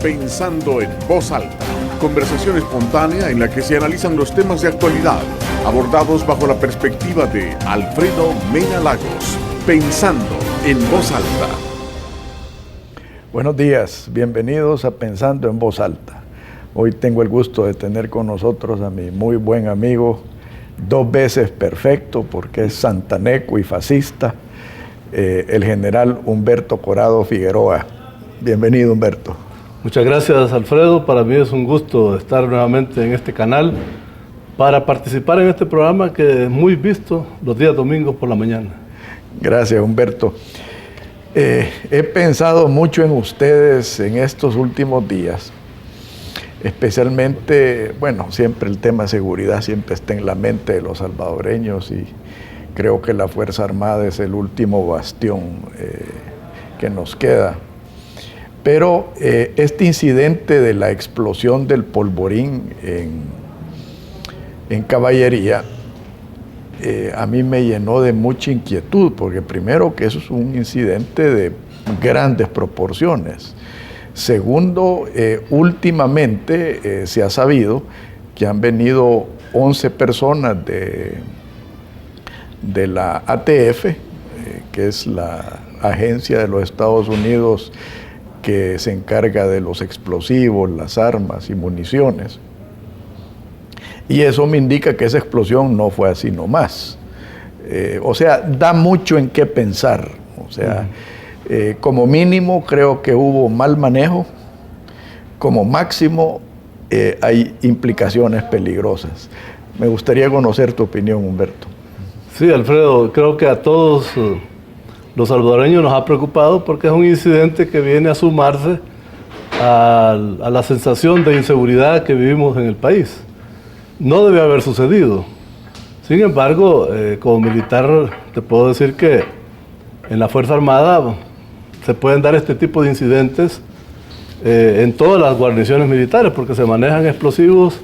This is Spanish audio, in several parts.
Pensando en Voz Alta, conversación espontánea en la que se analizan los temas de actualidad, abordados bajo la perspectiva de Alfredo Mena Lagos. Pensando en Voz Alta. Buenos días, bienvenidos a Pensando en Voz Alta. Hoy tengo el gusto de tener con nosotros a mi muy buen amigo, 2 veces perfecto porque es santaneco y fascista, el general Humberto Corado Figueroa. Bienvenido, Humberto. Muchas gracias, Alfredo. Para mí es un gusto estar nuevamente en este canal para participar en este programa que es muy visto los días domingos por la mañana. Gracias, Humberto. He pensado mucho en ustedes en estos últimos días, especialmente, bueno, siempre el tema de seguridad siempre está en la mente de los salvadoreños y creo que la Fuerza Armada es el último bastión que nos queda. Pero este incidente de la explosión del polvorín en Caballería a mí me llenó de mucha inquietud, porque primero que eso es un incidente de grandes proporciones. Segundo, últimamente se ha sabido que han venido 11 personas de la ATF, que es la agencia de los Estados Unidos que se encarga de los explosivos, las armas y municiones. Y eso me indica que esa explosión no fue así nomás. O sea, da mucho en qué pensar. O sea, como mínimo creo que hubo mal manejo, como máximo hay implicaciones peligrosas. Me gustaría conocer tu opinión, Humberto. Sí, Alfredo, creo que a todos los salvadoreños nos ha preocupado porque es un incidente que viene a sumarse a la sensación de inseguridad que vivimos en el país. No debe haber sucedido. Sin embargo, como militar te puedo decir que en la Fuerza Armada se pueden dar este tipo de incidentes en todas las guarniciones militares porque se manejan explosivos,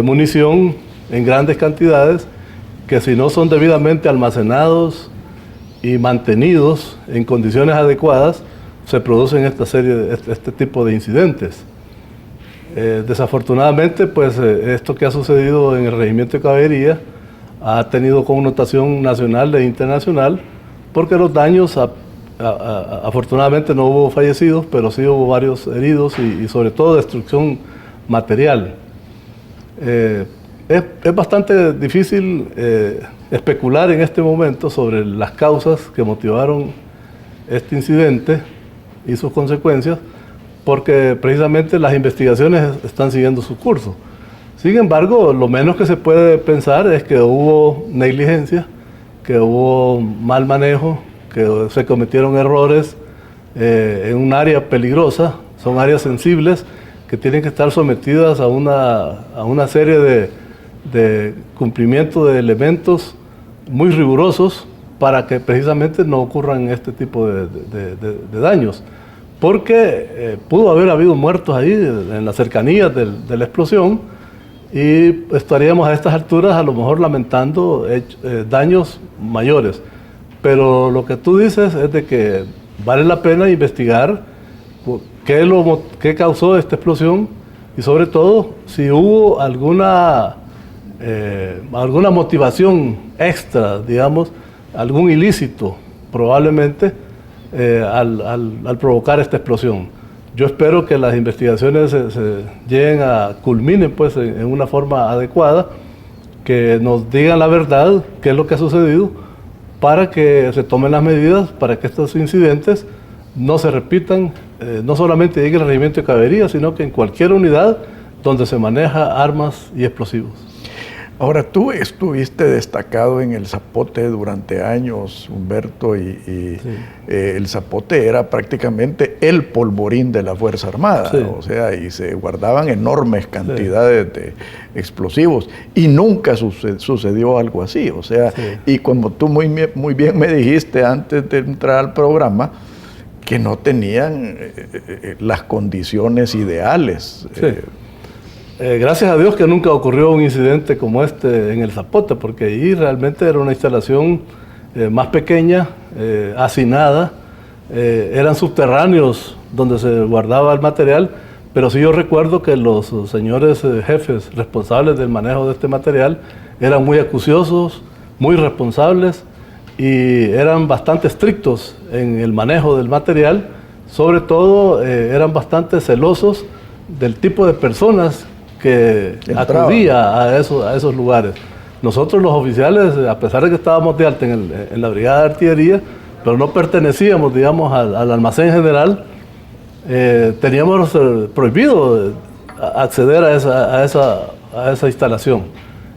munición en grandes cantidades que si no son debidamente almacenados y mantenidos en condiciones adecuadas, se producen este tipo de incidentes. Desafortunadamente, pues esto que ha sucedido en el Regimiento de Caballería ha tenido connotación nacional e internacional, porque los daños, afortunadamente no hubo fallecidos, pero sí hubo varios heridos y sobre todo destrucción material. Es bastante difícil especular en este momento sobre las causas que motivaron este incidente y sus consecuencias, porque precisamente las investigaciones están siguiendo su curso. Sin embargo, lo menos que se puede pensar es que hubo negligencia, que hubo mal manejo, que se cometieron errores en un área peligrosa, son áreas sensibles que tienen que estar sometidas a una serie de cumplimiento de elementos muy rigurosos para que precisamente no ocurran este tipo de daños. Porque pudo haber habido muertos ahí en las cercanías de la explosión y estaríamos a estas alturas a lo mejor lamentando daños mayores. Pero lo que tú dices es de que vale la pena investigar qué causó esta explosión y sobre todo si hubo alguna motivación extra, digamos, algún ilícito probablemente al provocar esta explosión. Yo espero que las investigaciones se lleguen culminen pues en una forma adecuada, que nos digan la verdad, qué es lo que ha sucedido, para que se tomen las medidas para que estos incidentes no se repitan, no solamente en el Regimiento de Caballería, sino que en cualquier unidad donde se maneja armas y explosivos. Ahora, tú estuviste destacado en el Zapote durante años, Humberto, y sí. El Zapote era prácticamente el polvorín de la Fuerza Armada, sí. O sea, y se guardaban enormes cantidades sí. de explosivos, y nunca sucedió algo así, o sea, sí. Y como tú muy bien me dijiste antes de entrar al programa, que no tenían las condiciones ideales. Sí. Gracias a Dios que nunca ocurrió un incidente como este en el Zapote, porque ahí realmente era una instalación más pequeña, hacinada, eran subterráneos donde se guardaba el material, pero sí yo recuerdo que los señores jefes responsables del manejo de este material eran muy acuciosos, muy responsables y eran bastante estrictos en el manejo del material. Sobre todo eran bastante celosos del tipo de personas que acudía a esos lugares. Nosotros los oficiales, a pesar de que estábamos de alta en la brigada de artillería, pero no pertenecíamos, digamos, al almacén general, teníamos prohibido acceder a esa instalación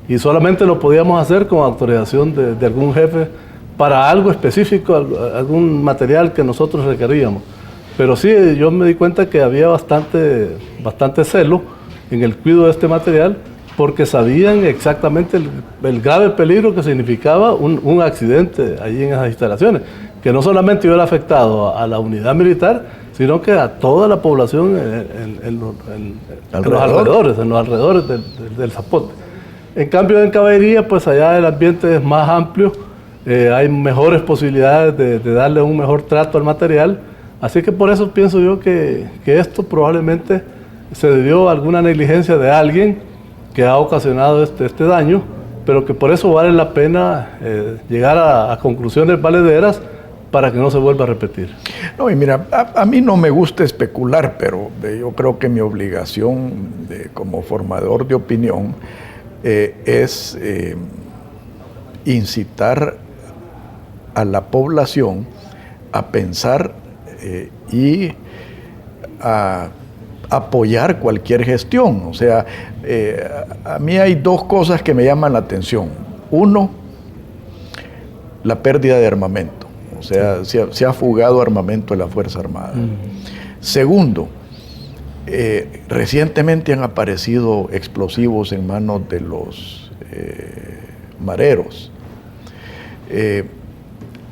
y solamente lo podíamos hacer con autorización de algún jefe para algo específico, algún material que nosotros requeríamos. Pero sí, yo me di cuenta que había bastante celo en el cuidado de este material porque sabían exactamente el grave peligro que significaba un accidente allí en esas instalaciones, que no solamente hubiera afectado a la unidad militar, sino que a toda la población en los alrededores del Zapote. En cambio, en caballería, pues allá el ambiente es más amplio, hay mejores posibilidades de darle un mejor trato al material. Así que por eso pienso yo que esto probablemente se debió a alguna negligencia de alguien que ha ocasionado este daño, pero que por eso vale la pena llegar a conclusiones valederas para que no se vuelva a repetir. No, y mira, a mí no me gusta especular, pero yo creo que mi obligación como formador de opinión es incitar a la población a pensar y a apoyar cualquier gestión. O sea, a mí hay dos cosas que me llaman la atención. Uno, la pérdida de armamento. O sea, se ha fugado armamento de la Fuerza Armada. Segundo, recientemente han aparecido explosivos en manos de los mareros.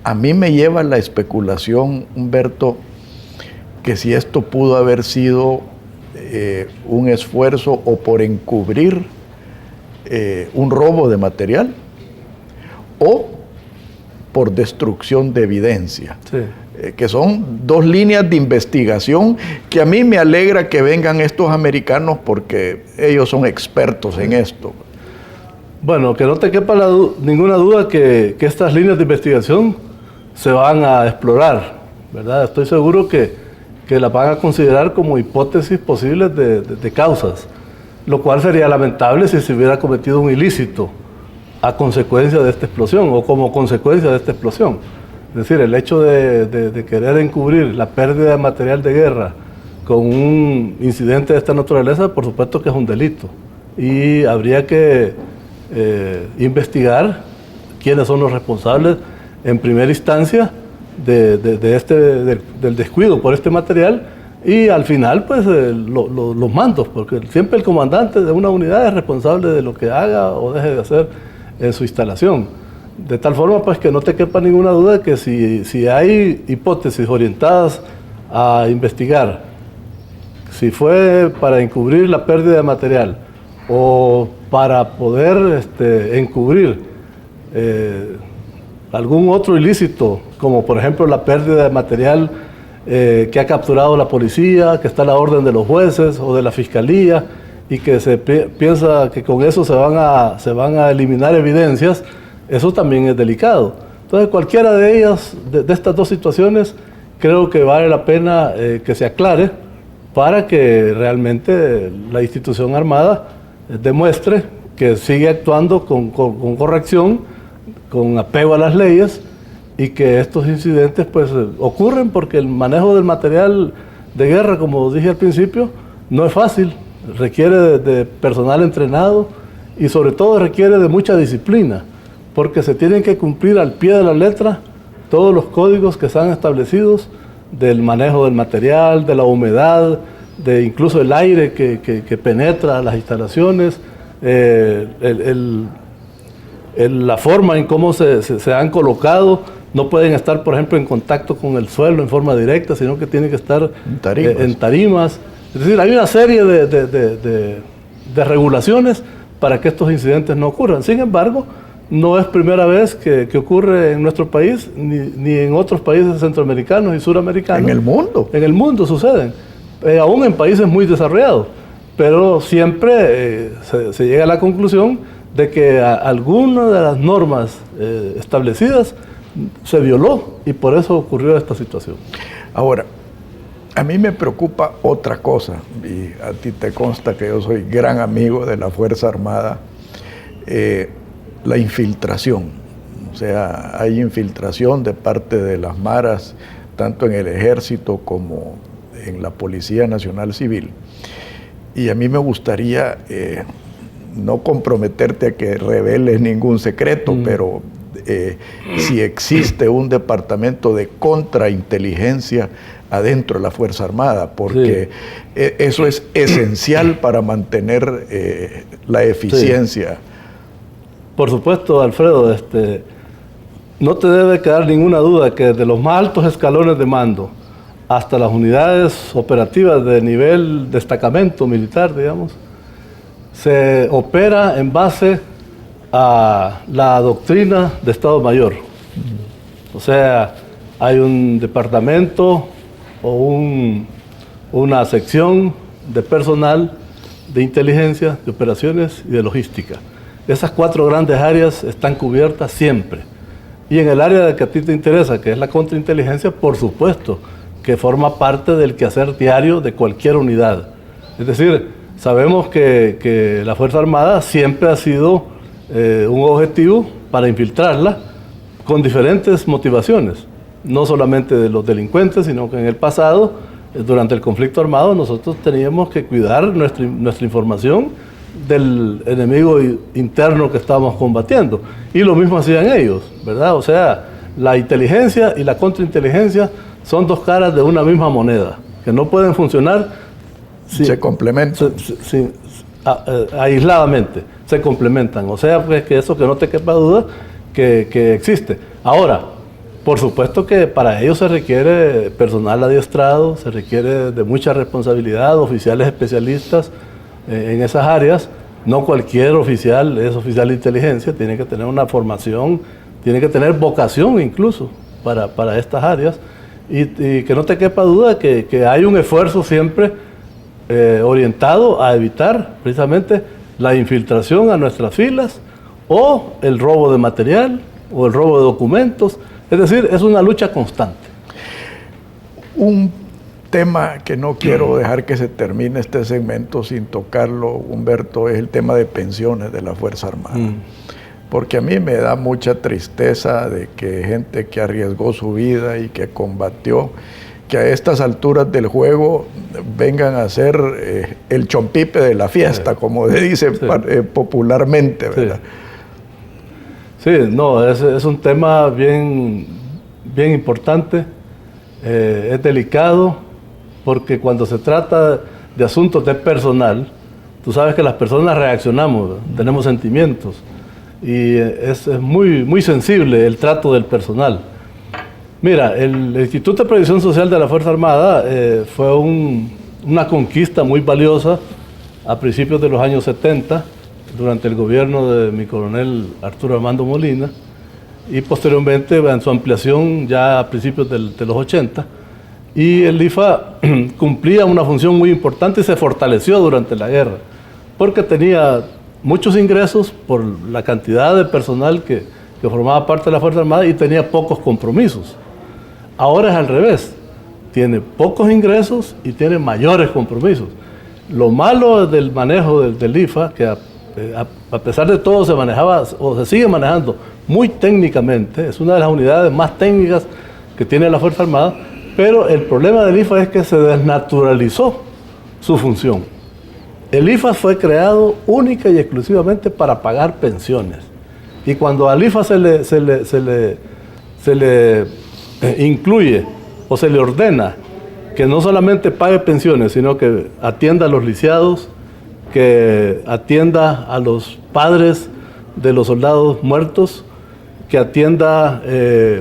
A mí me lleva la especulación, Humberto, que si esto pudo haber sido un esfuerzo o por encubrir un robo de material o por destrucción de evidencia. Sí. Que son dos líneas de investigación que a mí me alegra que vengan estos americanos porque ellos son expertos en esto. Bueno, que no te quepa ninguna duda que estas líneas de investigación se van a explorar, ¿verdad? Estoy seguro que las van a considerar como hipótesis posibles de causas, lo cual sería lamentable si se hubiera cometido un ilícito a consecuencia de esta explosión o como consecuencia de esta explosión. Es decir, el hecho de querer encubrir la pérdida de material de guerra con un incidente de esta naturaleza, por supuesto que es un delito. Y habría que investigar quiénes son los responsables en primera instancia del descuido por este material y al final pues los mandos, porque siempre el comandante de una unidad es responsable de lo que haga o deje de hacer en su instalación. De tal forma pues que no te quepa ninguna duda de que si hay hipótesis orientadas a investigar si fue para encubrir la pérdida de material o para poder encubrir algún otro ilícito, como por ejemplo la pérdida de material que ha capturado la policía, que está a la orden de los jueces o de la fiscalía, y que se piensa que con eso se van a eliminar evidencias, eso también es delicado. Entonces cualquiera de ellas, de estas dos situaciones, creo que vale la pena que se aclare para que realmente la institución armada demuestre que sigue actuando con corrección, con apego a las leyes, y que estos incidentes pues ocurren porque el manejo del material de guerra, como dije al principio, no es fácil, requiere de personal entrenado y sobre todo requiere de mucha disciplina, porque se tienen que cumplir al pie de la letra todos los códigos que están establecidos del manejo del material, de la humedad, de incluso el aire que penetra las instalaciones, la forma en cómo se han colocado. No pueden estar, por ejemplo, en contacto con el suelo en forma directa, sino que tienen que estar en tarimas. Es decir, hay una serie de regulaciones para que estos incidentes no ocurran. Sin embargo, no es primera vez que ocurre en nuestro país, ni en otros países centroamericanos y suramericanos. En el mundo. En el mundo suceden. aún en países muy desarrollados, pero siempre se llega a la conclusión de que alguna de las normas establecidas se violó y por eso ocurrió esta situación. Ahora, a mí me preocupa otra cosa, y a ti te consta que yo soy gran amigo de la Fuerza Armada, la infiltración. O sea, hay infiltración de parte de las maras, tanto en el Ejército como en la Policía Nacional Civil. Y a mí me gustaría no comprometerte a que reveles ningún secreto, pero si existe un departamento de contrainteligencia adentro de la Fuerza Armada, porque eso es esencial para mantener la eficiencia. Por supuesto, Alfredo, no te debe quedar ninguna duda que desde los más altos escalones de mando hasta las unidades operativas de nivel destacamento militar, digamos, se opera en base a la doctrina de Estado Mayor. O sea, hay un departamento o una sección de personal de inteligencia, de operaciones y de logística. Esas 4 grandes áreas están cubiertas siempre. Y en el área que a ti te interesa, que es la contrainteligencia, por supuesto, que forma parte del quehacer diario de cualquier unidad. Es decir, sabemos que la Fuerza Armada siempre ha sido un objetivo para infiltrarla con diferentes motivaciones, no solamente de los delincuentes, sino que en el pasado, durante el conflicto armado, nosotros teníamos que cuidar nuestra información del enemigo interno que estábamos combatiendo. Y lo mismo hacían ellos, ¿verdad? O sea, la inteligencia y la contrainteligencia son 2 caras de una misma moneda, que no pueden funcionar se complementan. Aisladamente, se complementan. O sea, pues, que eso que no te quepa duda que existe. Ahora, por supuesto que para ello se requiere personal adiestrado, se requiere de mucha responsabilidad, oficiales especialistas en esas áreas. No cualquier oficial es oficial de inteligencia, tiene que tener una formación, tiene que tener vocación incluso para estas áreas. Y que no te quepa duda que hay un esfuerzo siempre orientado a evitar precisamente la infiltración a nuestras filas o el robo de material o el robo de documentos. Es decir, es una lucha constante. Un tema que no quiero dejar que se termine este segmento sin tocarlo, Humberto, es el tema de pensiones de la Fuerza Armada. Porque a mí me da mucha tristeza de que gente que arriesgó su vida y que combatió, que a estas alturas del juego vengan a ser el chompipe de la fiesta, como se dice popularmente, ¿verdad? Sí, no, es un tema bien importante, es delicado, porque cuando se trata de asuntos de personal, tú sabes que las personas reaccionamos, ¿verdad? Tenemos sentimientos, y es muy sensible el trato del personal. Mira, el Instituto de Previsión Social de la Fuerza Armada fue una conquista muy valiosa a principios de los años 70, durante el gobierno de mi coronel Arturo Armando Molina, y posteriormente en su ampliación ya a principios de los 80. Y el IFA cumplía una función muy importante y se fortaleció durante la guerra, porque tenía muchos ingresos por la cantidad de personal que formaba parte de la Fuerza Armada y tenía pocos compromisos. Ahora es al revés, tiene pocos ingresos y tiene mayores compromisos. Lo malo del manejo del IFA, que a pesar de todo se manejaba o se sigue manejando muy técnicamente, es una de las unidades más técnicas que tiene la Fuerza Armada, pero el problema del IFA es que se desnaturalizó su función. El IFA fue creado única y exclusivamente para pagar pensiones. Y cuando al IFA se le incluye o se le ordena que no solamente pague pensiones, sino que atienda a los lisiados, que atienda a los padres de los soldados muertos, que atienda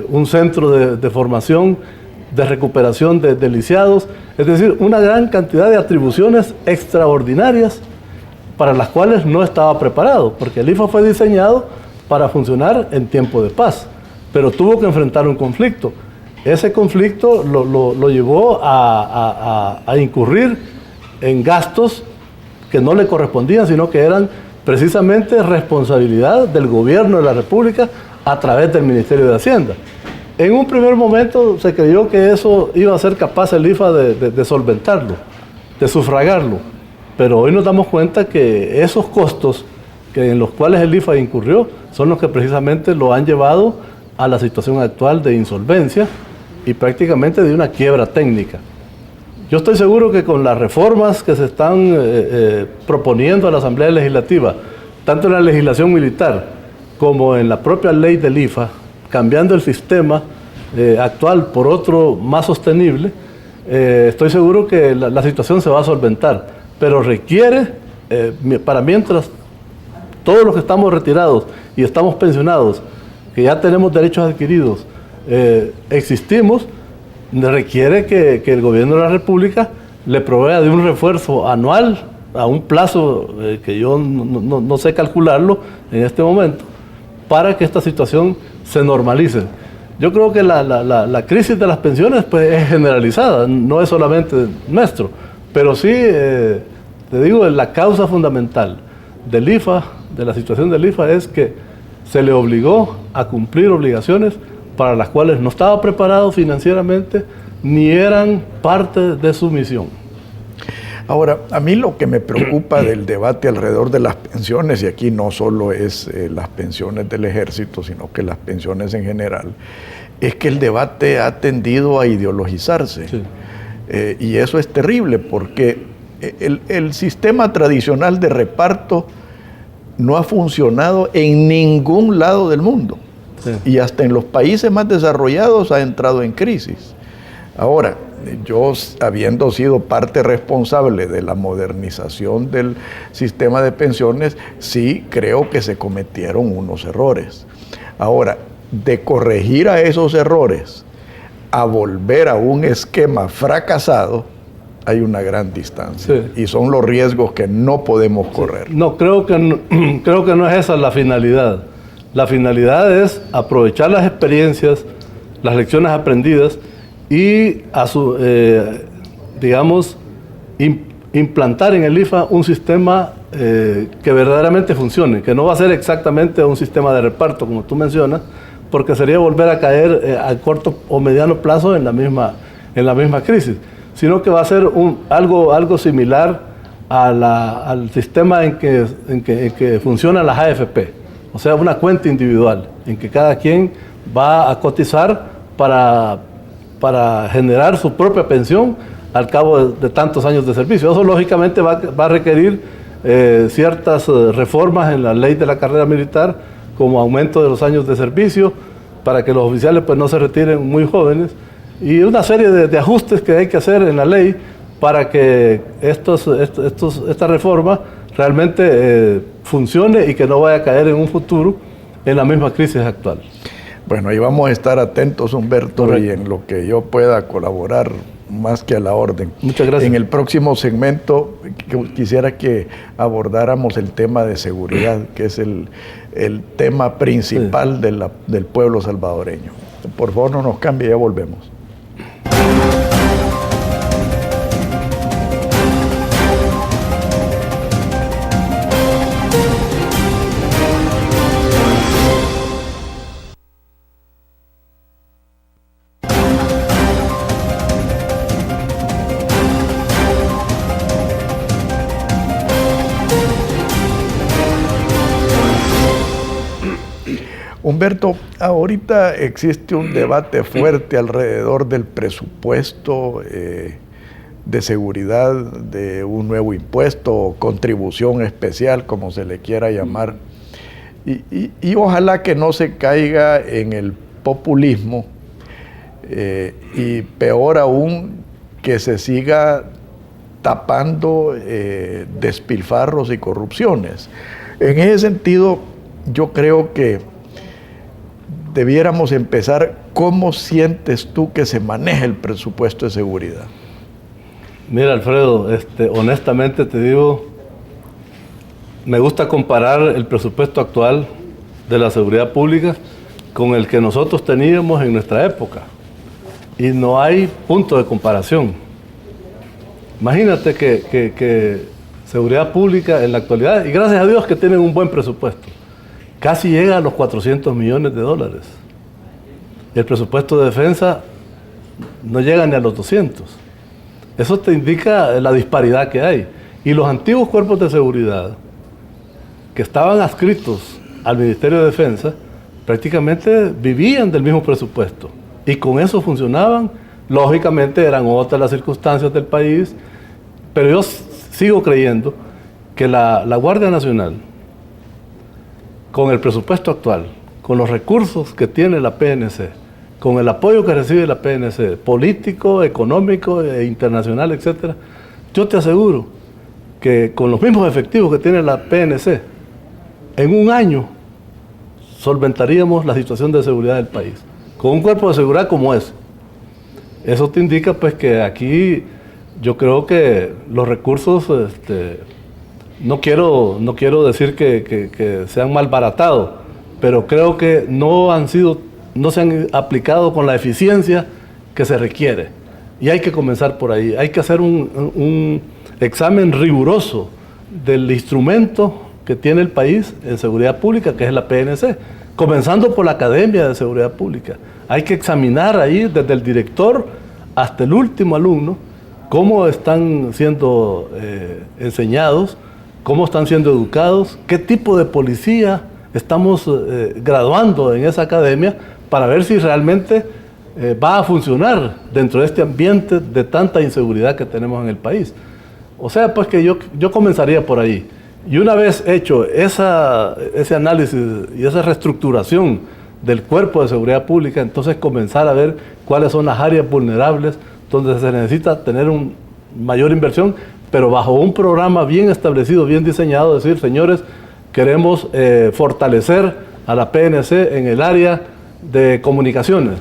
un centro de formación, de recuperación de lisiados, es decir, una gran cantidad de atribuciones extraordinarias para las cuales no estaba preparado, porque el IFA fue diseñado para funcionar en tiempo de paz, pero tuvo que enfrentar un conflicto. ese conflicto lo llevó a incurrir en gastos que no le correspondían, sino que eran precisamente responsabilidad del gobierno de la República a través del Ministerio de Hacienda. En un primer momento se creyó que eso iba a ser capaz el IFA de solventarlo, de sufragarlo, pero hoy nos damos cuenta que esos costos en los cuales el IFA incurrió son los que precisamente lo han llevado a la situación actual de insolvencia y prácticamente de una quiebra técnica. Yo estoy seguro que con las reformas que se están proponiendo a la Asamblea Legislativa, tanto en la legislación militar como en la propia ley del IFA, cambiando el sistema actual por otro más sostenible, estoy seguro que la situación se va a solventar, pero requiere, para mientras todos los que estamos retirados y estamos pensionados, que ya tenemos derechos adquiridos, existimos, requiere que el gobierno de la República le provea de un refuerzo anual a un plazo que yo no sé calcularlo en este momento, para que esta situación se normalice. Yo creo que la crisis de las pensiones pues, es generalizada, no es solamente nuestro, pero sí, te digo, la causa fundamental del IFA, de la situación del IFA, es que se le obligó a cumplir obligaciones para las cuales no estaba preparado financieramente ni eran parte de su misión. Ahora, a mí lo que me preocupa del debate alrededor de las pensiones, y aquí no solo es las pensiones del ejército, sino que las pensiones en general, es que el debate ha tendido a ideologizarse. Sí. Y eso es terrible porque el sistema tradicional de reparto no ha funcionado en ningún lado del mundo. Sí. Y hasta en los países más desarrollados ha entrado en crisis. Ahora, yo, habiendo sido parte responsable de la modernización del sistema de pensiones, sí creo que se cometieron unos errores. Ahora, de corregir a esos errores a volver a un esquema fracasado, hay una gran distancia. Sí. Y son los riesgos que no podemos correr. No, creo que no es esa la finalidad. La finalidad es aprovechar las experiencias, las lecciones aprendidas y implantar en el IFA un sistema que verdaderamente funcione, que no va a ser exactamente un sistema de reparto, como tú mencionas, porque sería volver a caer a corto o mediano plazo en la misma crisis, sino que va a ser algo similar al sistema en que funcionan las AFP, o sea, una cuenta individual, en que cada quien va a cotizar para generar su propia pensión al cabo de tantos años de servicio. Eso lógicamente va a requerir ciertas reformas en la ley de la carrera militar, como aumento de los años de servicio, para que los oficiales pues, no se retiren muy jóvenes, y una serie de ajustes que hay que hacer en la ley para que esta reforma realmente funcione y que no vaya a caer en un futuro en la misma crisis actual. Bueno, ahí vamos a estar atentos, Humberto, correcto, y en lo que yo pueda colaborar, más que a la orden. Muchas gracias. En el próximo segmento quisiera que abordáramos el tema de seguridad, que es el tema principal, sí, del pueblo salvadoreño. Por favor, no nos cambie, ya volvemos. Humberto, ahorita existe un debate fuerte alrededor del presupuesto de seguridad, de un nuevo impuesto o contribución especial, como se le quiera llamar, y ojalá que no se caiga en el populismo y peor aún que se siga tapando despilfarros y corrupciones. En ese sentido, yo creo que debiéramos empezar. ¿Cómo sientes tú que se maneja el presupuesto de seguridad? Mira, Alfredo, honestamente te digo, me gusta comparar el presupuesto actual de la seguridad pública con el que nosotros teníamos en nuestra época. y no hay punto de comparación. Imagínate que seguridad pública en la actualidad, y gracias a Dios que tienen un buen presupuesto, casi llega a los 400 millones de dólares. El presupuesto de defensa no llega ni a los 200. Eso te indica la disparidad que hay. Y los antiguos cuerpos de seguridad que estaban adscritos al Ministerio de Defensa prácticamente vivían del mismo presupuesto y con eso funcionaban. Lógicamente eran otras las circunstancias del país, pero yo sigo creyendo que la Guardia Nacional, con el presupuesto actual, con los recursos que tiene la PNC, con el apoyo que recibe la PNC, político, económico, internacional, etc., yo te aseguro que con los mismos efectivos que tiene la PNC, en un año solventaríamos la situación de seguridad del país, con un cuerpo de seguridad como ese. Eso te indica pues que aquí yo creo que los recursos, no quiero decir que sean malbaratados, pero creo que no se han aplicado con la eficiencia que se requiere. Y hay que comenzar por ahí. Hay que hacer un examen riguroso del instrumento que tiene el país en seguridad pública, que es la PNC, comenzando por la Academia de Seguridad Pública. Hay que examinar ahí desde el director hasta el último alumno cómo están siendo enseñados, cómo están siendo educados, qué tipo de policía estamos graduando en esa academia para ver si realmente va a funcionar dentro de este ambiente de tanta inseguridad que tenemos en el país. O sea, pues que yo comenzaría por ahí. Y una vez hecho ese análisis y esa reestructuración del cuerpo de seguridad pública, entonces comenzar a ver cuáles son las áreas vulnerables donde se necesita tener una mayor inversión, pero bajo un programa bien establecido, bien diseñado, decir, señores, queremos fortalecer a la PNC en el área de comunicaciones,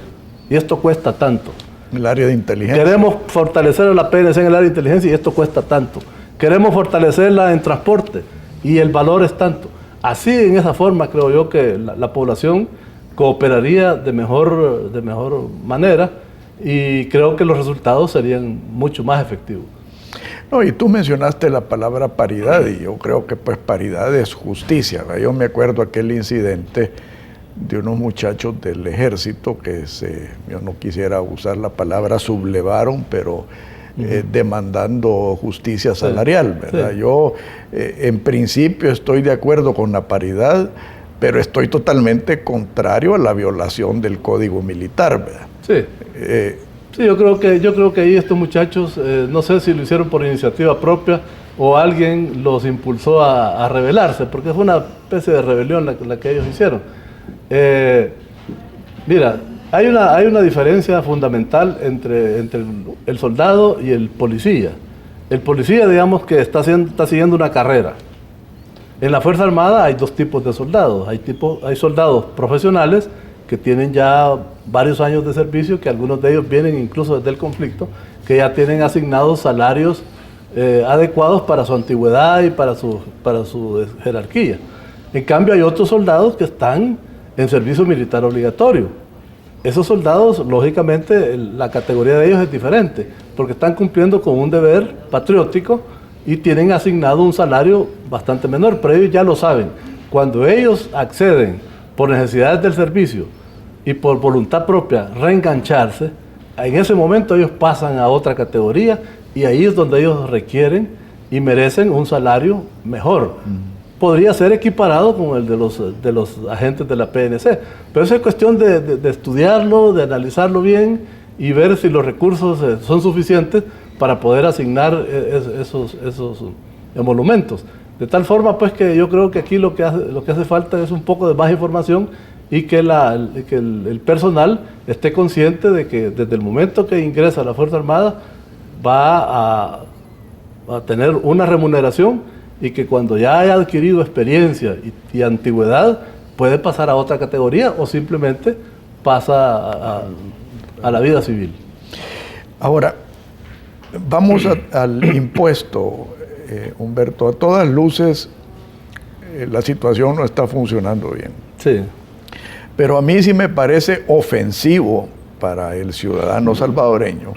y esto cuesta tanto. El área de inteligencia. Queremos fortalecer a la PNC en el área de inteligencia, y esto cuesta tanto. Queremos fortalecerla en transporte, y el valor es tanto. Así, en esa forma, creo yo que la población cooperaría de mejor manera, y creo que los resultados serían mucho más efectivos. No, y tú mencionaste la palabra paridad, y yo creo que pues paridad es justicia, ¿verdad? Yo me acuerdo aquel incidente de unos muchachos del ejército que yo no quisiera usar la palabra sublevaron, pero demandando justicia salarial, ¿verdad? Sí. Yo en principio estoy de acuerdo con la paridad, pero estoy totalmente contrario a la violación del Código Militar, ¿verdad? Sí. Sí, yo creo que ahí estos muchachos, no sé si lo hicieron por iniciativa propia o alguien los impulsó a rebelarse, porque fue una especie de rebelión la que ellos hicieron. Mira, hay una diferencia fundamental entre el soldado y el policía. El policía, digamos que está siguiendo una carrera. En la Fuerza Armada hay dos tipos de soldados. Hay soldados profesionales que tienen ya varios años de servicio, que algunos de ellos vienen incluso desde el conflicto, que ya tienen asignados salarios adecuados para su antigüedad y para su jerarquía. En cambio, hay otros soldados que están en servicio militar obligatorio. Esos soldados, lógicamente, la categoría de ellos es diferente, porque están cumpliendo con un deber patriótico y tienen asignado un salario bastante menor, pero ellos ya lo saben. Cuando ellos acceden por necesidades del servicio y por voluntad propia reengancharse, en ese momento ellos pasan a otra categoría y ahí es donde ellos requieren y merecen un salario mejor. Podría ser equiparado con el de los agentes de la PNC, pero eso es cuestión de estudiarlo, de analizarlo bien y ver si los recursos son suficientes para poder asignar esos emolumentos. De tal forma pues que yo creo que aquí lo que hace falta es un poco de más información y que el personal esté consciente de que desde el momento que ingresa a la Fuerza Armada va a tener una remuneración y que cuando ya haya adquirido experiencia y antigüedad puede pasar a otra categoría o simplemente pasa a la vida civil. Ahora, vamos al impuesto, Humberto. A todas luces, la situación no está funcionando bien. Sí. Pero a mí sí me parece ofensivo para el ciudadano salvadoreño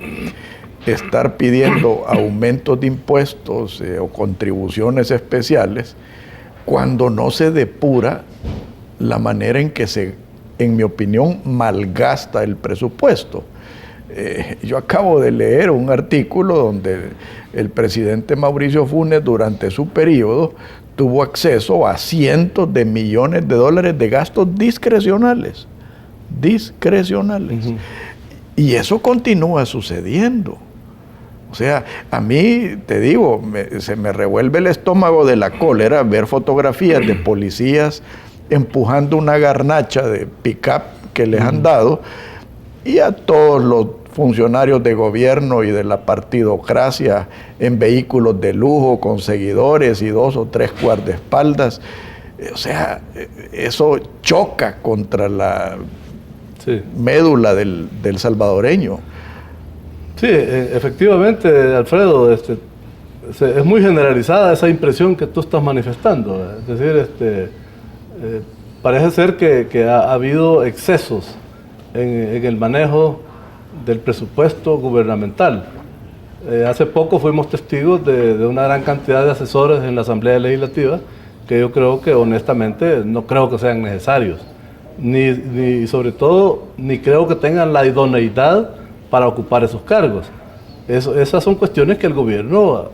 estar pidiendo aumentos de impuestos o contribuciones especiales cuando no se depura la manera en que se, en mi opinión, malgasta el presupuesto. Yo acabo de leer un artículo donde el presidente Mauricio Funes durante su periodo tuvo acceso a cientos de millones de dólares de gastos discrecionales. Y eso continúa sucediendo. O sea, a mí, te digo, se me revuelve el estómago de la cólera ver fotografías de policías empujando una garnacha de pick-up que les han dado, y a todos los funcionarios de gobierno y de la partidocracia en vehículos de lujo con seguidores y 2 o 3 guardaespaldas. O sea, eso choca contra la médula del salvadoreño. Sí, efectivamente, Alfredo, es muy generalizada esa impresión que tú estás manifestando. Es decir, parece ser que ha habido excesos en el manejo del presupuesto gubernamental. Hace poco fuimos testigos de una gran cantidad de asesores en la Asamblea Legislativa que yo creo que honestamente no creo que sean necesarios, ni sobre todo ni creo que tengan la idoneidad para ocupar esos cargos. Esas son cuestiones que el gobierno,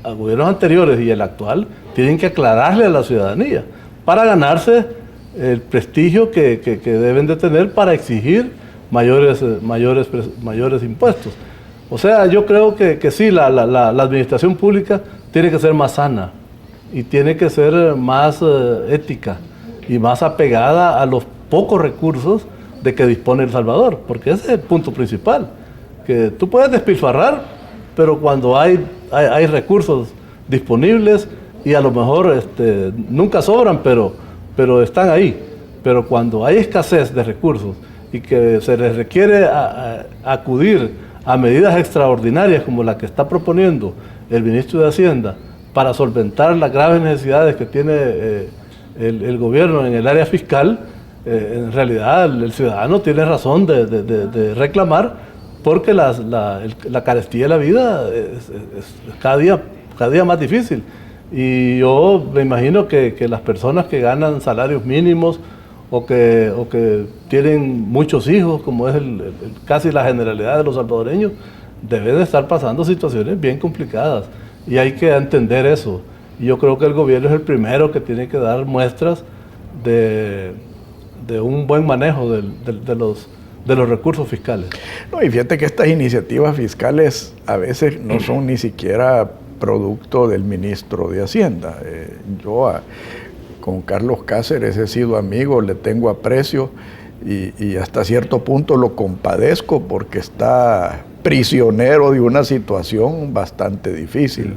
a gobiernos anteriores y el actual, tienen que aclararle a la ciudadanía para ganarse el prestigio que deben de tener para exigir mayores impuestos. O sea, yo creo que sí, la administración pública tiene que ser más sana y tiene que ser más ética y más apegada a los pocos recursos de que dispone El Salvador, porque ese es el punto principal, que tú puedes despilfarrar, pero cuando hay recursos disponibles y a lo mejor nunca sobran, pero están ahí. Pero cuando hay escasez de recursos y que se les requiere acudir a medidas extraordinarias como la que está proponiendo el ministro de Hacienda para solventar las graves necesidades que tiene el gobierno en el área fiscal, en realidad el ciudadano tiene razón de reclamar, porque la carestía de la vida es cada día más difícil. Y yo me imagino que las personas que ganan salarios mínimos o que tienen muchos hijos, como es casi la generalidad de los salvadoreños, deben de estar pasando situaciones bien complicadas. Y hay que entender eso. Y yo creo que el gobierno es el primero que tiene que dar muestras de un buen manejo de los recursos fiscales. No, y fíjate que estas iniciativas fiscales a veces no son ni siquiera producto del ministro de Hacienda. Con Carlos Cáceres he sido amigo, le tengo aprecio y hasta cierto punto lo compadezco porque está prisionero de una situación bastante difícil.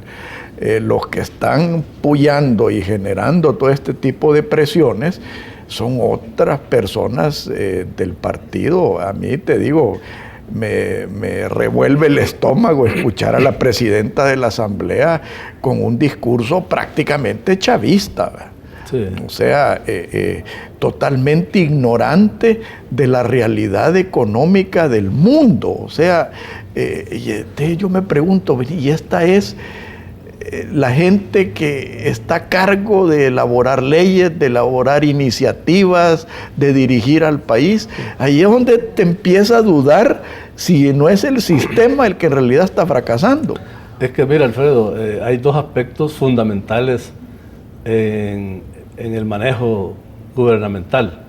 Los que están puyando y generando todo este tipo de presiones son otras personas del partido. A mí, te digo, me revuelve el estómago escuchar a la presidenta de la Asamblea con un discurso prácticamente chavista. Sí. O sea, totalmente ignorante de la realidad económica del mundo. O sea, yo me pregunto, ¿y esta es la gente que está a cargo de elaborar leyes, de elaborar iniciativas, de dirigir al país? Ahí es donde te empieza a dudar si no es el sistema el que en realidad está fracasando. Es que mira, Alfredo, hay 2 aspectos fundamentales en el manejo gubernamental.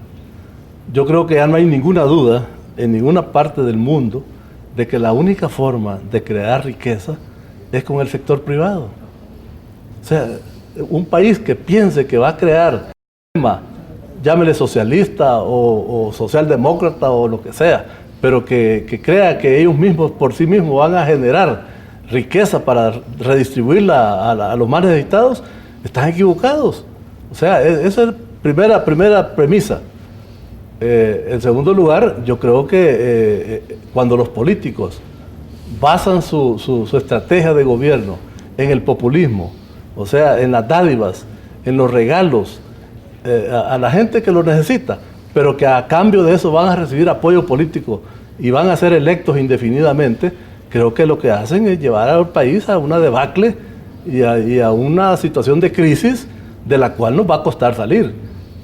Yo creo que ya no hay ninguna duda en ninguna parte del mundo de que la única forma de crear riqueza es con el sector privado. O sea, un país que piense que va a crear, llámele socialista o socialdemócrata o lo que sea, pero que crea que ellos mismos por sí mismos van a generar riqueza para redistribuirla a los más necesitados, están equivocados. O sea, esa es la primera premisa. En segundo lugar, yo creo que cuando los políticos basan su estrategia de gobierno en el populismo, o sea, en las dádivas, en los regalos a la gente que lo necesita, pero que a cambio de eso van a recibir apoyo político y van a ser electos indefinidamente, creo que lo que hacen es llevar al país a una debacle y a una situación de crisis de la cual nos va a costar salir.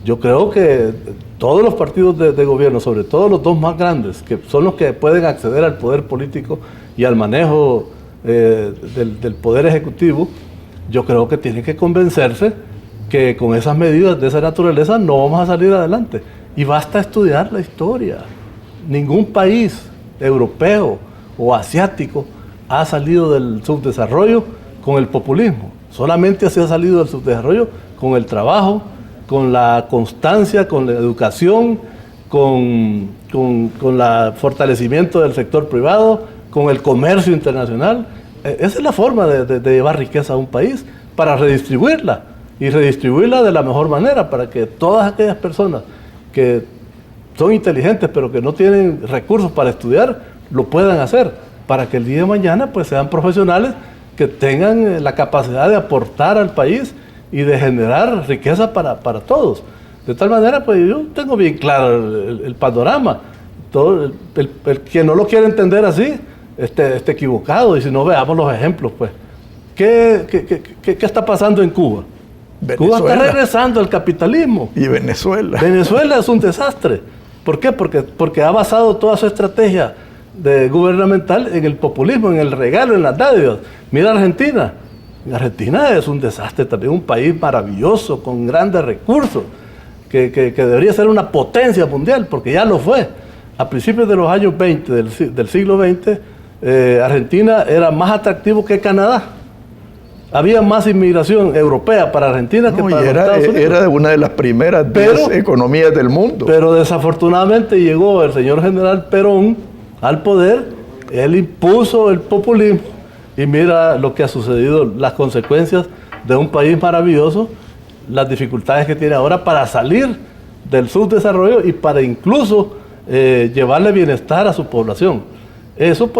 Yo creo que todos los partidos de gobierno, sobre todo los dos más grandes, que son los que pueden acceder al poder político y al manejo del poder ejecutivo, yo creo que tienen que convencerse que con esas medidas de esa naturaleza no vamos a salir adelante. Y basta estudiar la historia. Ningún país europeo o asiático ha salido del subdesarrollo con el populismo. Solamente se ha salido del subdesarrollo con el trabajo, con la constancia, con la educación, con el fortalecimiento del sector privado, con el comercio internacional. Esa es la forma de llevar riqueza a un país, para redistribuirla, y redistribuirla de la mejor manera, para que todas aquellas personas que son inteligentes pero que no tienen recursos para estudiar, lo puedan hacer, para que el día de mañana pues sean profesionales que tengan la capacidad de aportar al país y de generar riqueza para todos. De tal manera, pues yo tengo bien claro el panorama. Todo el que no lo quiere entender así, esté equivocado. Y si no, veamos los ejemplos, pues. ¿Qué está pasando en Cuba? Venezuela. Cuba está regresando al capitalismo. Y Venezuela. Venezuela es un desastre. ¿Por qué? Porque ha basado toda su estrategia gubernamental en el populismo, en el regalo, en las dádivas. Mira Argentina. Argentina es un desastre también, un país maravilloso, con grandes recursos, que debería ser una potencia mundial, porque ya lo fue. A principios de los años 20 del siglo XX, Argentina era más atractivo que Canadá. Había más inmigración europea para Argentina que para Estados Unidos. Era una de las primeras 10 economías del mundo. Pero desafortunadamente llegó el señor general Perón al poder, él impuso el populismo, y mira lo que ha sucedido, las consecuencias de un país maravilloso, las dificultades que tiene ahora para salir del subdesarrollo y para incluso llevarle bienestar a su población. Eso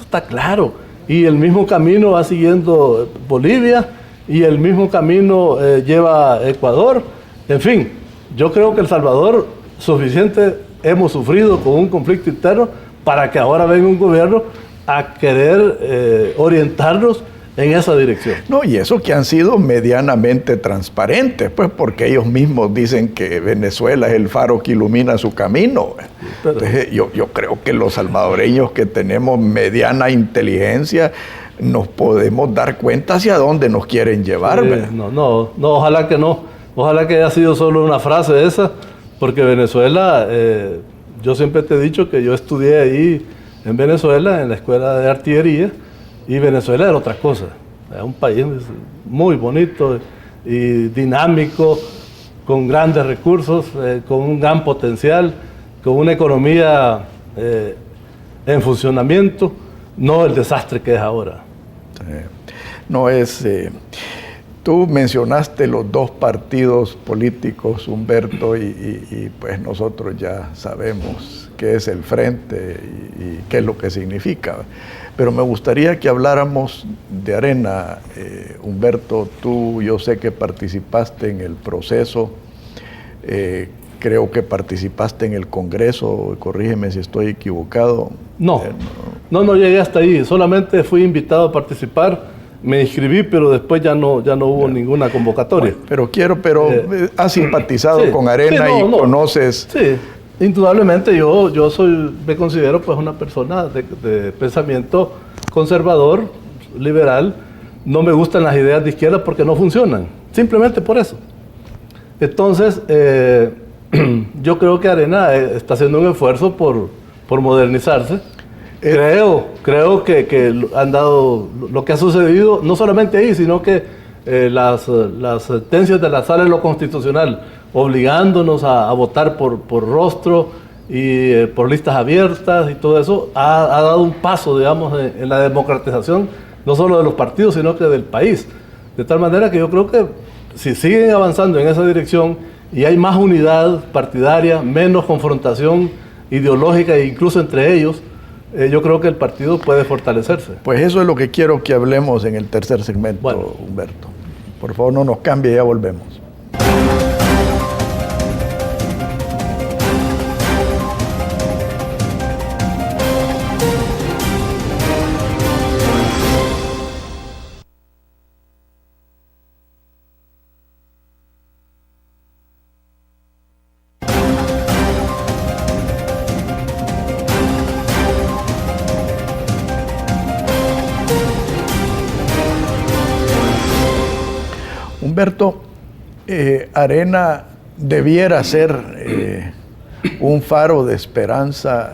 está claro. Y el mismo camino va siguiendo Bolivia, y el mismo camino lleva Ecuador. En fin, yo creo que El Salvador suficiente hemos sufrido con un conflicto interno para que ahora venga un gobierno a querer orientarnos en esa dirección. No, y eso que han sido medianamente transparentes, pues porque ellos mismos dicen que Venezuela es el faro que ilumina su camino. Entonces, yo creo que los salvadoreños que tenemos mediana inteligencia nos podemos dar cuenta hacia dónde nos quieren llevar. No, ojalá que no. Ojalá que haya sido solo una frase esa, porque Venezuela, yo siempre te he dicho que yo estudié ahí en Venezuela, en la escuela de artillería, y Venezuela era otra cosa. Es un país muy bonito y dinámico, con grandes recursos, con un gran potencial, con una economía en funcionamiento, no el desastre que es ahora. No es... Tú mencionaste los dos partidos políticos, Humberto, y pues nosotros ya sabemos qué es el Frente y qué es lo que significa. Pero me gustaría que habláramos de Arena. Humberto, tú, yo sé que participaste en el proceso, creo que participaste en el Congreso, corrígeme si estoy equivocado. No llegué hasta ahí, solamente fui invitado a participar. Me inscribí, pero después ya no hubo ninguna convocatoria. Bueno, pero has simpatizado con Arena y conoces. Sí, indudablemente yo me considero pues una persona de pensamiento conservador, liberal. No me gustan las ideas de izquierda porque no funcionan, simplemente por eso. Entonces, yo creo que Arena está haciendo un esfuerzo por modernizarse. Creo que han dado lo que ha sucedido, no solamente ahí, sino que las sentencias de la Sala de lo Constitucional obligándonos a votar por rostro y por listas abiertas y todo eso, ha dado un paso, digamos, en la democratización, no solo de los partidos, sino que del país. De tal manera que yo creo que si siguen avanzando en esa dirección y hay más unidad partidaria, menos confrontación ideológica e incluso entre ellos, yo creo que el partido puede fortalecerse. Pues eso es lo que quiero que hablemos en el tercer segmento, Humberto. Por favor, no nos cambie, ya volvemos. Humberto, Arena debiera ser un faro de esperanza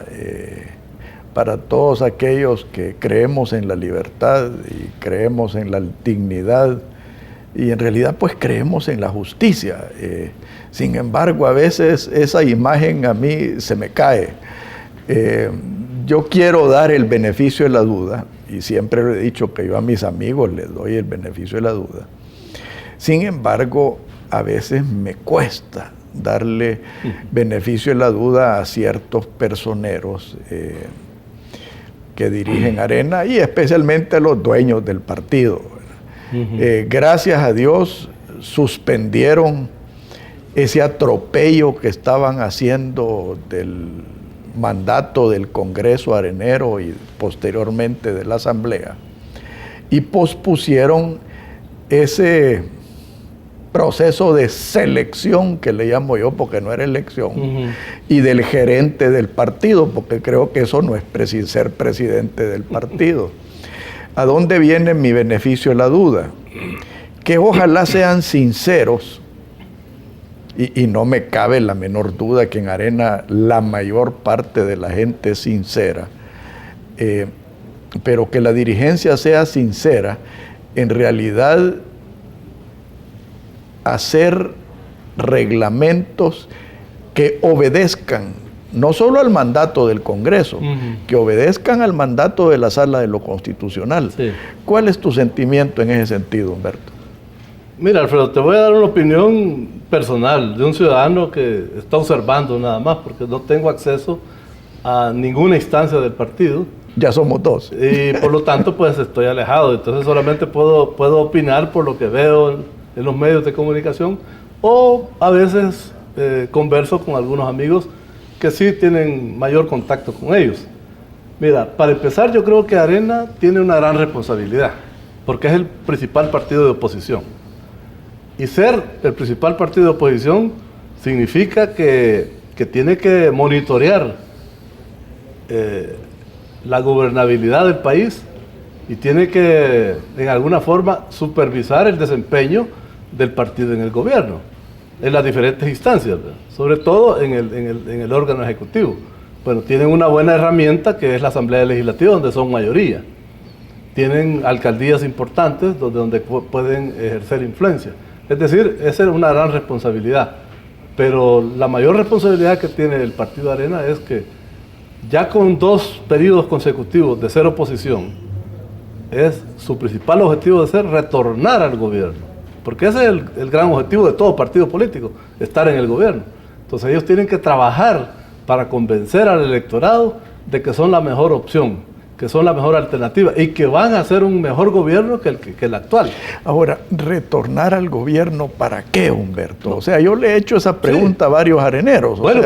para todos aquellos que creemos en la libertad y creemos en la dignidad y en realidad pues creemos en la justicia. Sin embargo, a veces esa imagen a mí se me cae. Yo quiero dar el beneficio de la duda, y siempre he dicho que yo a mis amigos les doy el beneficio de la duda. Sin embargo, a veces me cuesta darle beneficio de la duda a ciertos personeros que dirigen Arena y especialmente a los dueños del partido. Gracias a Dios suspendieron ese atropello que estaban haciendo del mandato del Congreso arenero y posteriormente de la Asamblea, y pospusieron ese proceso de selección, que le llamo yo porque no era elección, y del gerente del partido, porque creo que eso no es ser presidente del partido. ¿A dónde viene mi beneficio de la duda? Que ojalá sean sinceros, y no me cabe la menor duda que en Arena la mayor parte de la gente es sincera, pero que la dirigencia sea sincera, en realidad hacer reglamentos que obedezcan no solo al mandato del Congreso, que obedezcan al mandato de la Sala de lo Constitucional. Sí. ¿Cuál es tu sentimiento en ese sentido, Humberto? Mira, Alfredo, te voy a dar una opinión personal de un ciudadano que está observando nada más, porque no tengo acceso a ninguna instancia del partido. Ya somos dos. Y por lo tanto, pues estoy alejado. Entonces solamente puedo opinar por lo que veo en los medios de comunicación, o a veces converso con algunos amigos que sí tienen mayor contacto con ellos. Mira, para empezar, yo creo que Arena tiene una gran responsabilidad, porque es el principal partido de oposición. Y ser el principal partido de oposición significa que tiene que monitorear la gobernabilidad del país y tiene que, en alguna forma, supervisar el desempeño del partido en el gobierno, en las diferentes instancias, ¿verdad? Sobre todo en el órgano ejecutivo. Bueno, tienen una buena herramienta que es la Asamblea Legislativa, donde son mayoría. Tienen alcaldías importantes donde pueden ejercer influencia. Es decir, esa es una gran responsabilidad. Pero la mayor responsabilidad que tiene el Partido Arena es que ya con 2 periodos consecutivos de ser oposición, su principal objetivo de ser retornar al gobierno. Porque ese es el gran objetivo de todo partido político, estar en el gobierno. Entonces ellos tienen que trabajar para convencer al electorado de que son la mejor opción, que son la mejor alternativa y que van a hacer un mejor gobierno que el actual. Ahora, ¿retornar al gobierno para qué, Humberto? O sea, yo le he hecho esa pregunta a varios areneros. Bueno,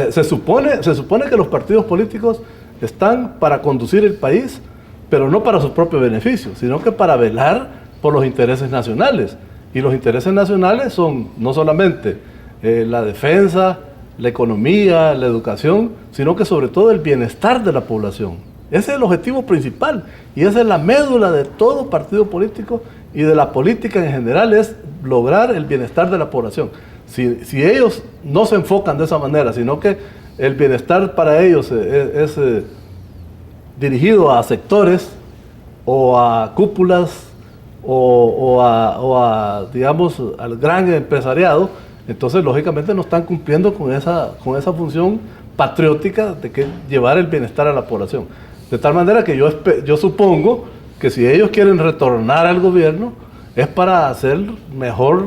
se supone que los partidos políticos están para conducir el país, pero no para su propio beneficio, sino que para velar por los intereses nacionales. Y los intereses nacionales son no solamente la defensa, la economía, la educación, sino que sobre todo el bienestar de la población. Ese es el objetivo principal y esa es la médula de todo partido político y de la política en general, es lograr el bienestar de la población. Si ellos no se enfocan de esa manera, sino que el bienestar para ellos es dirigido a sectores o a cúpulas o a, digamos, al gran empresariado, entonces lógicamente no están cumpliendo con esa función patriótica de que llevar el bienestar a la población. De tal manera que yo supongo que si ellos quieren retornar al gobierno es para hacer mejor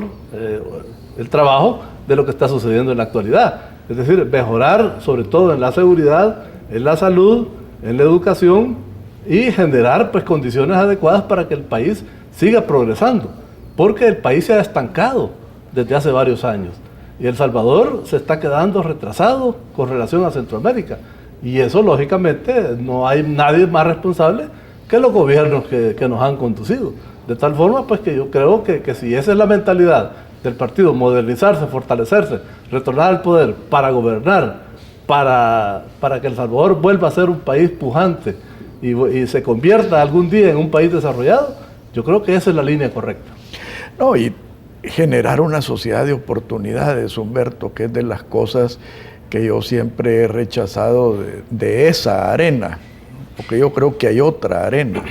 el trabajo de lo que está sucediendo en la actualidad. Es decir, mejorar sobre todo en la seguridad, en la salud, en la educación y generar pues condiciones adecuadas para que el país siga progresando, porque el país se ha estancado desde hace varios años y El Salvador se está quedando retrasado con relación a Centroamérica, y eso lógicamente no hay nadie más responsable que los gobiernos que nos han conducido. De tal forma pues que yo creo que si esa es la mentalidad del partido, modernizarse, fortalecerse, retornar al poder para gobernar, para que El Salvador vuelva a ser un país pujante y se convierta algún día en un país desarrollado, yo creo que esa es la línea correcta. No, y generar una sociedad de oportunidades, Humberto, que es de las cosas que yo siempre he rechazado de esa arena, porque yo creo que hay otra arena.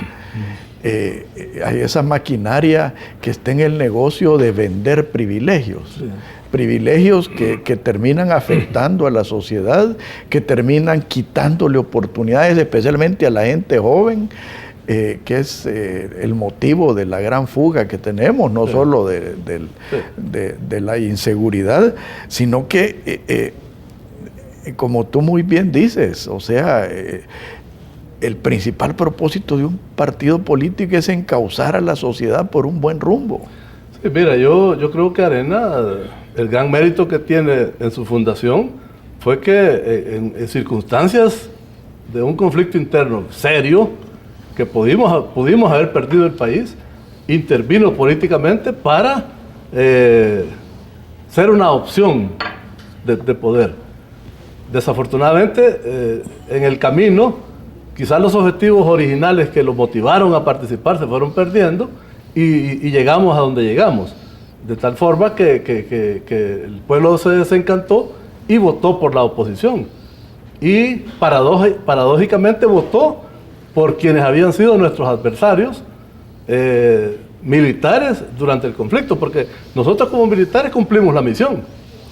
Hay esa maquinaria que está en el negocio de vender privilegios. Sí. Privilegios que terminan afectando a la sociedad, que terminan quitándole oportunidades, especialmente a la gente joven, que es el motivo de la gran fuga que tenemos, no solo de la inseguridad, sino que, como tú muy bien dices, o sea, el principal propósito de un partido político es encauzar a la sociedad por un buen rumbo. Sí, mira, yo creo que Arena, el gran mérito que tiene en su fundación fue que en circunstancias de un conflicto interno serio, que pudimos haber perdido el país, intervino políticamente para ser una opción de poder. Desafortunadamente, en el camino, quizás los objetivos originales que los motivaron a participar se fueron perdiendo y llegamos a donde llegamos. De tal forma que el pueblo se desencantó y votó por la oposición. Y paradójicamente votó por quienes habían sido nuestros adversarios militares durante el conflicto, porque nosotros como militares cumplimos la misión,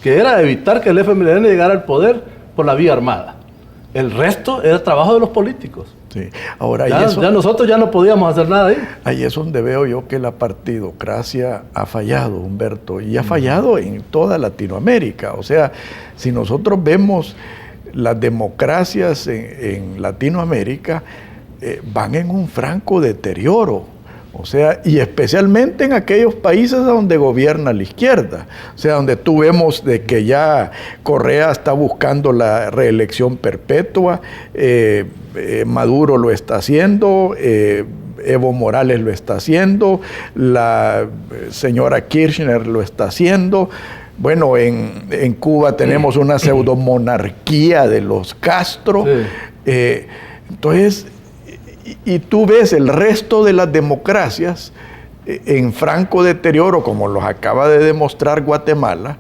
que era evitar que el FMLN llegara al poder por la vía armada. El resto era trabajo de los políticos. Sí. Ahora, ya nosotros ya no podíamos hacer nada ahí. Ahí es donde veo yo que la partidocracia ha fallado, Humberto, y ha fallado en toda Latinoamérica. O sea, si nosotros vemos las democracias en Latinoamérica, van en un franco deterioro. O sea, y especialmente en aquellos países donde gobierna la izquierda. O sea, donde tú vemos de que ya Correa está buscando la reelección perpetua, Maduro lo está haciendo, Evo Morales lo está haciendo, la señora Kirchner lo está haciendo. Bueno, en Cuba tenemos una pseudomonarquía de los Castro. Sí. Entonces, y tú ves el resto de las democracias en franco deterioro, como los acaba de demostrar Guatemala,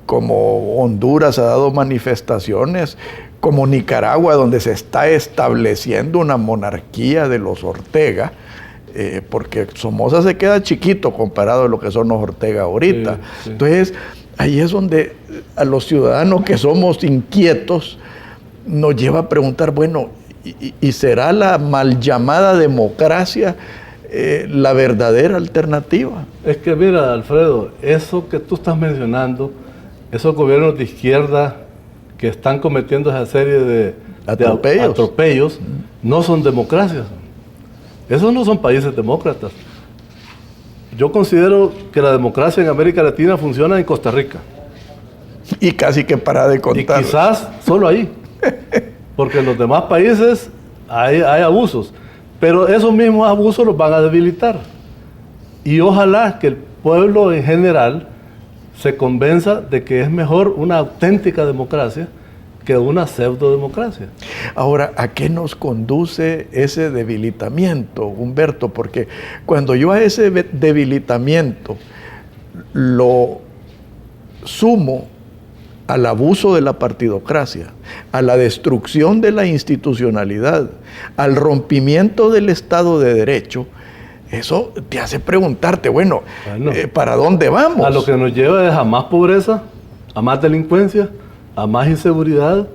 como Honduras ha dado manifestaciones, como Nicaragua, donde se está estableciendo una monarquía de los Ortega, porque Somoza se queda chiquito comparado a lo que son los Ortega ahorita. Sí, sí. Entonces, ahí es donde a los ciudadanos que somos inquietos nos lleva a preguntar, bueno, ¿y será la mal llamada democracia la verdadera alternativa? Es que mira, Alfredo, eso que tú estás mencionando, esos gobiernos de izquierda que están cometiendo esa serie de atropellos, no son democracias. Esos no son países demócratas. Yo considero que la democracia en América Latina funciona en Costa Rica. Y casi que para de contar. Y quizás solo ahí. Porque en los demás países hay abusos, pero esos mismos abusos los van a debilitar. Y ojalá que el pueblo en general se convenza de que es mejor una auténtica democracia que una pseudodemocracia. Ahora, ¿a qué nos conduce ese debilitamiento, Humberto? Porque cuando yo a ese debilitamiento lo sumo al abuso de la partidocracia, a la destrucción de la institucionalidad, al rompimiento del Estado de Derecho, eso te hace preguntarte, bueno, ¿para dónde vamos? A lo que nos lleva es a más pobreza, a más delincuencia, a más inseguridad,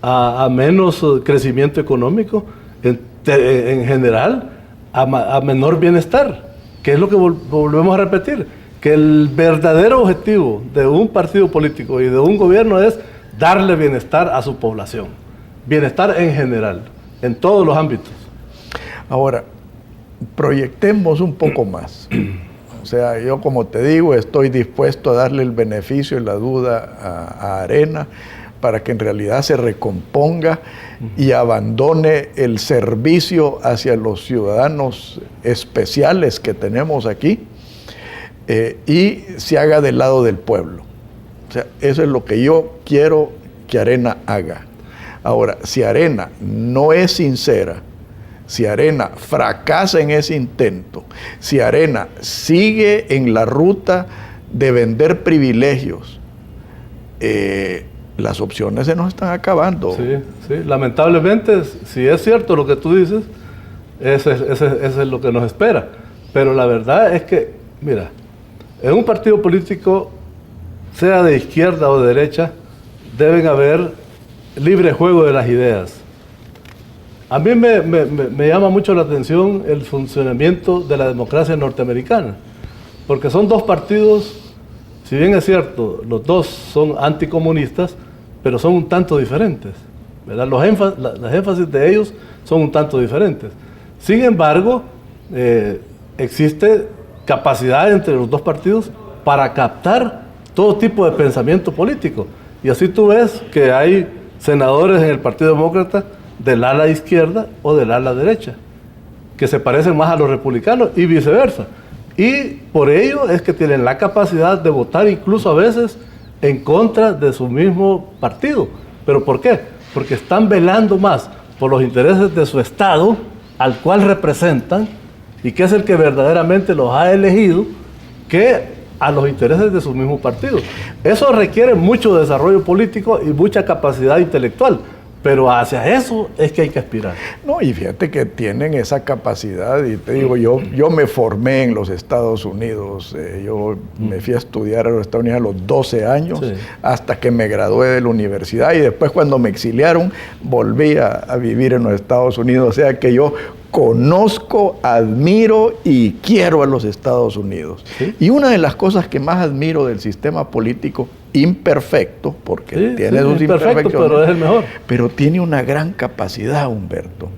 a menos crecimiento económico, en general, a menor bienestar, que es lo que volvemos a repetir. Que el verdadero objetivo de un partido político y de un gobierno es darle bienestar a su población. Bienestar en general, en todos los ámbitos. Ahora, proyectemos un poco más. O sea, yo como te digo, estoy dispuesto a darle el beneficio y la duda a Arena para que en realidad se recomponga y abandone el servicio hacia los ciudadanos especiales que tenemos aquí. Y se haga del lado del pueblo. O sea, eso es lo que yo quiero que Arena haga. Ahora, si Arena no es sincera, si Arena fracasa en ese intento, si Arena sigue en la ruta de vender privilegios, las opciones se nos están acabando. Sí, lamentablemente, si es cierto lo que tú dices, eso es lo que nos espera. Pero la verdad es que, mira, en un partido político, sea de izquierda o de derecha, deben haber libre juego de las ideas. A mí me llama mucho la atención el funcionamiento de la democracia norteamericana, porque son dos partidos, si bien es cierto, los dos son anticomunistas, pero son un tanto diferentes, ¿verdad? Las énfasis de ellos son un tanto diferentes. Sin embargo, existe capacidad entre los dos partidos para captar todo tipo de pensamiento político. Y así tú ves que hay senadores en el Partido Demócrata del ala izquierda o del ala derecha, que se parecen más a los republicanos y viceversa. Y por ello es que tienen la capacidad de votar incluso a veces en contra de su mismo partido. ¿Pero por qué? Porque están velando más por los intereses de su estado, al cual representan, y que es el que verdaderamente los ha elegido, que a los intereses de su mismo partido. Eso requiere mucho desarrollo político y mucha capacidad intelectual, pero hacia eso es que hay que aspirar. No, y fíjate que tienen esa capacidad, y te digo, yo me formé en los Estados Unidos, yo me fui a estudiar a los Estados Unidos a los 12 años, sí, hasta que me gradué de la universidad, y después cuando me exiliaron, volví a vivir en los Estados Unidos, o sea que yo conozco, admiro y quiero a los Estados Unidos. ¿Sí? Y una de las cosas que más admiro del sistema político, imperfecto, porque sí, tiene sus imperfecciones, pero es el mejor. Pero tiene una gran capacidad, Humberto,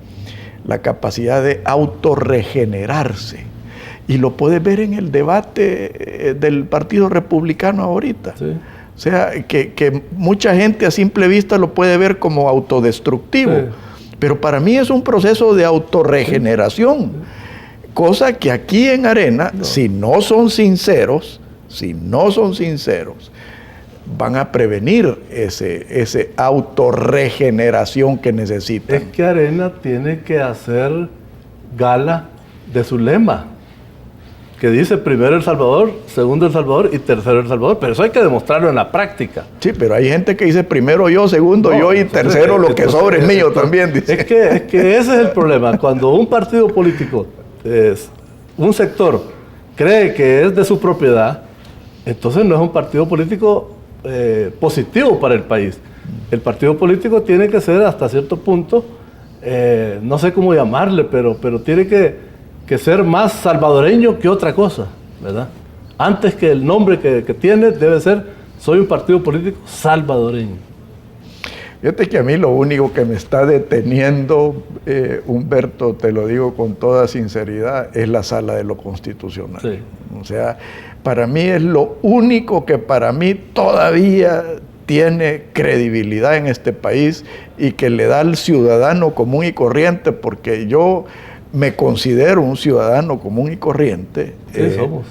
la capacidad de autorregenerarse. Y lo puedes ver en el debate del Partido Republicano ahorita. Sí. O sea, que mucha gente a simple vista lo puede ver como autodestructivo. Sí. Pero para mí es un proceso de autorregeneración, cosa que aquí en Arena, si no son sinceros, van a prevenir ese autorregeneración que necesitan. Es que Arena tiene que hacer gala de su lema, que dice primero El Salvador, segundo El Salvador y tercero El Salvador, pero eso hay que demostrarlo en la práctica. Sí, pero hay gente que dice primero yo, segundo yo y tercero lo que sobre es mío también, dice. Es que ese es el problema. Cuando un partido político, un sector, cree que es de su propiedad, entonces no es un partido político positivo para el país. El partido político tiene que ser hasta cierto punto, no sé cómo llamarle, pero tiene que ser más salvadoreño que otra cosa, ¿verdad? Antes que el nombre que tiene, debe ser, soy un partido político salvadoreño. Fíjate que a mí lo único que me está deteniendo, Humberto, te lo digo con toda sinceridad, es la Sala de lo Constitucional. Sí. O sea, para mí es lo único que para mí todavía tiene credibilidad en este país y que le da al ciudadano común y corriente, porque yo me considero un ciudadano común y corriente. Sí, somos.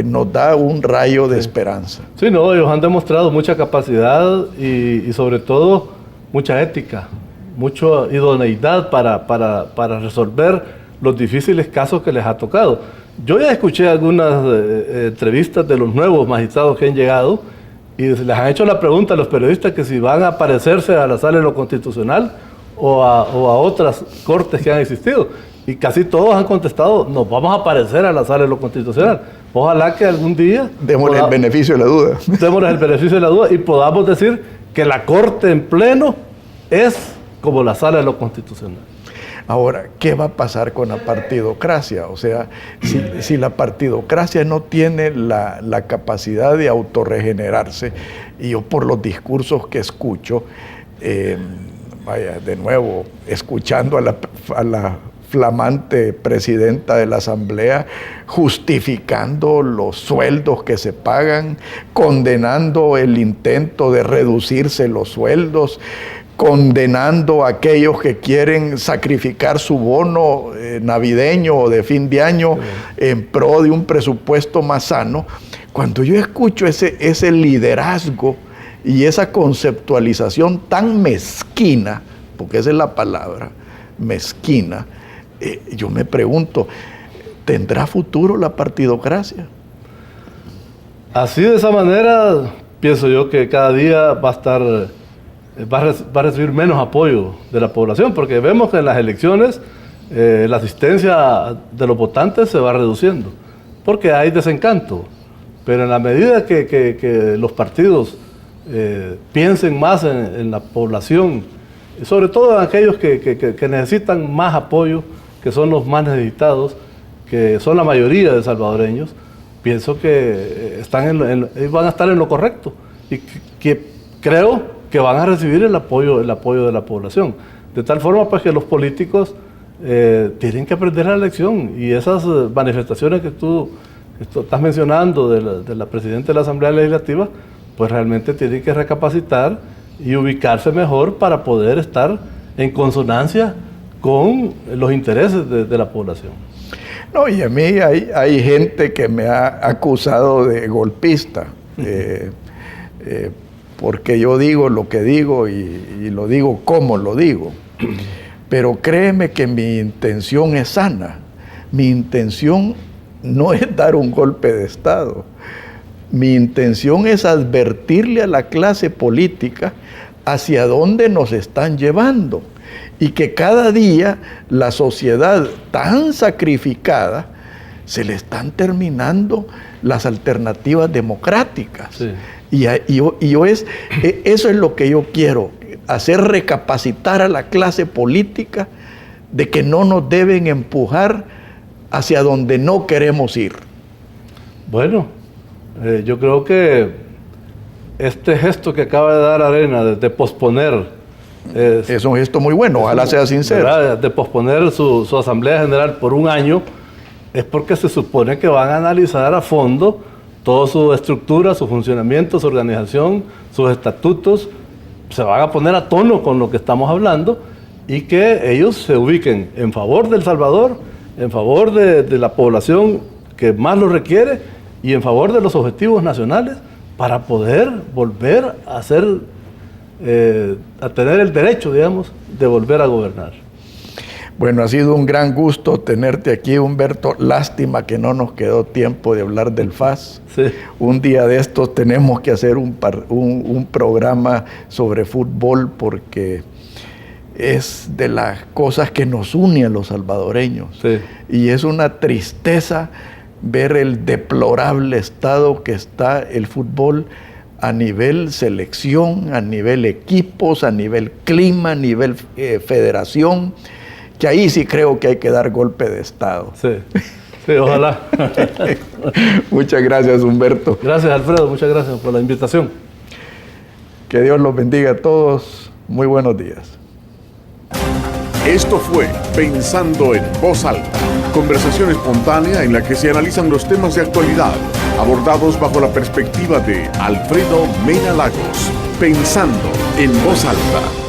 Nos da un rayo de esperanza. Sí, no, ellos han demostrado mucha capacidad y sobre todo mucha ética, mucha idoneidad para resolver los difíciles casos que les ha tocado. Yo ya escuché algunas entrevistas de los nuevos magistrados que han llegado y les han hecho la pregunta a los periodistas que si van a parecerse a la Sala de lo Constitucional o a otras cortes que han existido. Y casi todos han contestado, nos vamos a parecer a la Sala de lo Constitucional. Ojalá que algún día... Démosle el beneficio de la duda. Démosle el beneficio de la duda y podamos decir que la Corte en pleno es como la Sala de lo Constitucional. Ahora, ¿qué va a pasar con la partidocracia? O sea, si la partidocracia no tiene la capacidad de autorregenerarse, y yo por los discursos que escucho, vaya, de nuevo, escuchando a la flamante presidenta de la Asamblea justificando los sueldos que se pagan, condenando el intento de reducirse los sueldos, condenando a aquellos que quieren sacrificar su bono navideño o de fin de año en pro de un presupuesto más sano. Cuando yo escucho ese liderazgo y esa conceptualización tan mezquina, porque esa es la palabra, mezquina, yo me pregunto, ¿tendrá futuro la partidocracia? Así, de esa manera, pienso yo que cada día va a recibir menos apoyo de la población, porque vemos que en las elecciones la asistencia de los votantes se va reduciendo, porque hay desencanto. Pero en la medida que los partidos piensen más en la población, sobre todo en aquellos que necesitan más apoyo, que son los más necesitados, que son la mayoría de salvadoreños, pienso que van a estar en lo correcto y que creo que van a recibir el apoyo de la población. De tal forma pues que los políticos tienen que aprender la lección, y esas manifestaciones que tú estás mencionando de la presidenta de la Asamblea Legislativa, pues realmente tienen que recapacitar y ubicarse mejor para poder estar en consonancia con los intereses de la población. No, y a mí hay gente que me ha acusado de golpista, porque yo digo lo que digo y lo digo como lo digo. Pero créeme que mi intención es sana. Mi intención no es dar un golpe de Estado. Mi intención es advertirle a la clase política hacia dónde nos están llevando, y que cada día la sociedad tan sacrificada se le están terminando las alternativas democráticas. Sí. Eso es lo que yo quiero, hacer recapacitar a la clase política de que no nos deben empujar hacia donde no queremos ir. Bueno, yo creo que este gesto que acaba de dar Arena de posponer es un gesto muy bueno, ojalá sea sincero. ¿Verdad? De posponer su Asamblea General por un año, es porque se supone que van a analizar a fondo toda su estructura, su funcionamiento, su organización, sus estatutos. Se van a poner a tono con lo que estamos hablando, y que ellos se ubiquen en favor del Salvador, en favor de la población que más lo requiere, y en favor de los objetivos nacionales, para poder volver a tener el derecho, digamos, de volver a gobernar. Bueno, ha sido un gran gusto tenerte aquí, Humberto. Lástima que no nos quedó tiempo de hablar del FAS. Sí. Un día de estos tenemos que hacer un programa sobre fútbol, porque es de las cosas que nos une a los salvadoreños. Sí. Y es una tristeza ver el deplorable estado que está el fútbol a nivel selección, a nivel equipos, a nivel clima, a nivel federación, que ahí sí creo que hay que dar golpe de Estado. Sí, sí, ojalá. Muchas gracias, Humberto. Gracias, Alfredo, muchas gracias por la invitación. Que Dios los bendiga a todos. Muy buenos días. Esto fue Pensando en Voz Alta, conversación espontánea en la que se analizan los temas de actualidad, abordados bajo la perspectiva de Alfredo Mena Lagos. Pensando en Voz Alta.